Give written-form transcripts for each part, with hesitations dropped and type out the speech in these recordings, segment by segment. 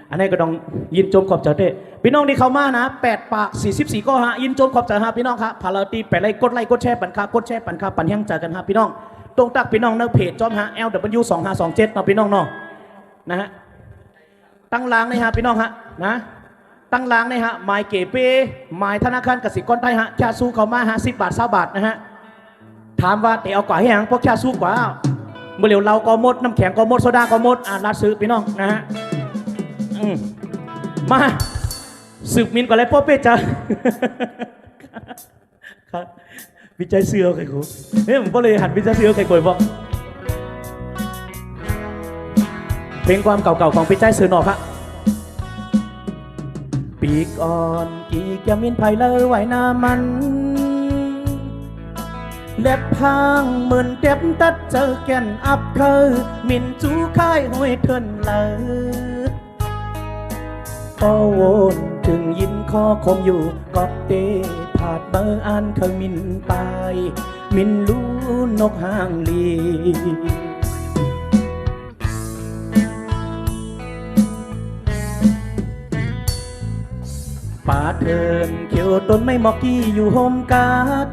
อันนี้ก็ต้องยินจมขอบใจเด้พี่น้องที่เข้ามานะ8 ปาก44ก็ฮะยินจมขอบใจฮะพี่น้องครับพาราตีไปไล่กดแชร์ปันค่ากดแชร์ปันค่าปันแห้งใจกันฮะพี่น้องตรงตักพี่น้องในเพจจอมฮะ LW2527 เนาะพี่น้องเนาะนะฮะตั้งล้างเลยฮะพี่น้องฮะนะตั้งล้างเลยฮะหมายเก๋เป้หมายธนาคารกสิกรไทยฮะแค่สู้เขามาฮะ10 บาท20 บาทนะฮะถามว่าแต่เอากว่าให้ยังพวกแค่สู้กว่าเมื่อเร็วเราก็หมดน้ำแข็งก็หมดโซดาก็หมดรัดซื้อพี่น้องนะฮะมาสืบมินก่อนเลยพ่อเป้จ้าครับวิจัยเสือใครกูผมก็เลยหัดวิจัยเสือใครกูบอกเพลงความเก่าๆของวิจัยเสือหนอครับปีกอ่อนกีกยามินไผ่เลอไหวน้ามันเล็บพางเหมือนเต็บตัดเจอแก่นอับเคยมินจูค่ายห้วยเทินเลยพอวนถึงยินคอคมอยู่กอบเตผาดเบอร์อันเคยมินไปมินรู้นกห่างลีป่าเทินเขียวต้นไม่หมอกกี้อยู่โฮมการ์ด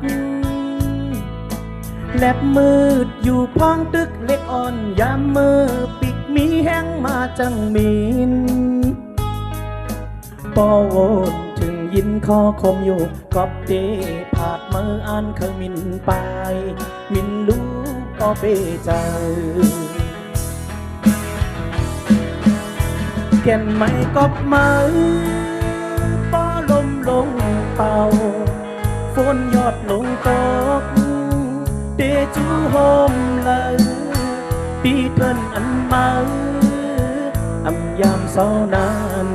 แลบมืดอยู่พ้องตึกเล็กอ่อนยามมือปิกมีแห้งมาจังมินปอโวนถึงยินคอคมอยู่กอบเตผาดมืออันเคยมินไปมินรู้ก็เปใจแก่นไม่กอบมือป้อลมลงเป่าฝนยอดลงตกเดจูโฮมเลยปีเทินอันมาอำยามเศร้านาน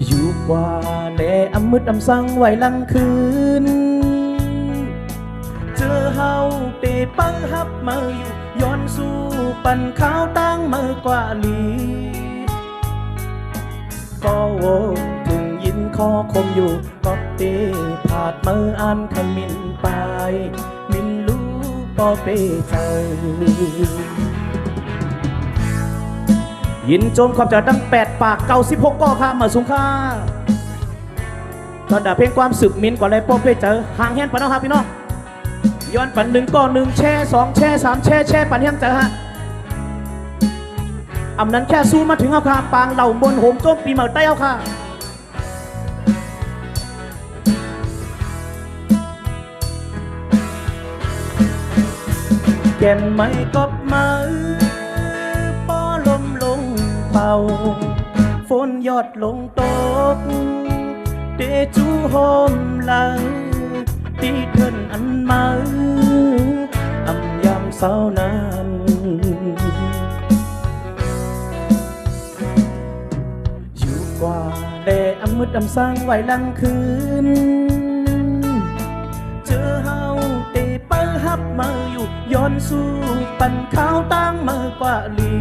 อยู่กว่าแลอำมืดอำสังไว้ลังคืนเจอเฮาเตปังฮับมาอยู่ย้อนสู่ปั่นข้าวตั้งมือกว่าลีก็โวถึงยินคอคมอยู่ก็เตผาดมืออันขมินไปมินรู้ก็เปใจยินโจมความจะตั้ง8 ปาก96ก็ค่ะมาสูงค่าตอนด่าเพลงความสืบมินกว่าไรโป๊ะเปเจอห่างแห้งปะน้องครับพี่น้องย้อนปั่น1 ก็ 1แช่2แช่3แช่ปั่นแห้งเจอฮะอำนั้นแค่สู้มาถึงเอาค่ะปางเหล่าบนโหมโจมปีเหมือใต้เอาค่ะแก่นไม่กอบมือป้อลมลงเป่าฝนยอดลงตกเดจูโฮมเลยตีเทินอันมาอำยามเศร้านานอยู่กว่าแดอำมืดอำสร้างไว้ลังคืนเจอเฮาเตเปิลฮับมาอยู่ย้อนสู่ปั่นข้าวตั้งมือกว่าลี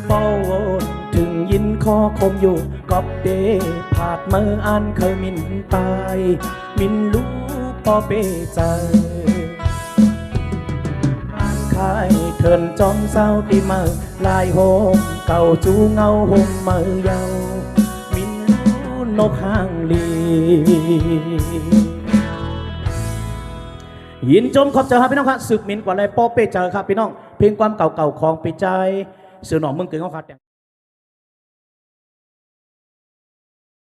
พอโวนถึงยินคอคมอยู่กอบเดผาดมืออันเคยมินตายมินรู้พอเปใจอ่านคายเทินจอมเศร้าตีมือลายโฮมเก่าจูเงาโฮมมือยาวมินรู้นกห่างลียินจมขอบใจครับพี่น้องครับสืบมินกว่าไรโป๊ะเปเจอครับพี่น้องเพลงความเก่าๆของปีใจเสือหนองเมืองเกิดเขาขาด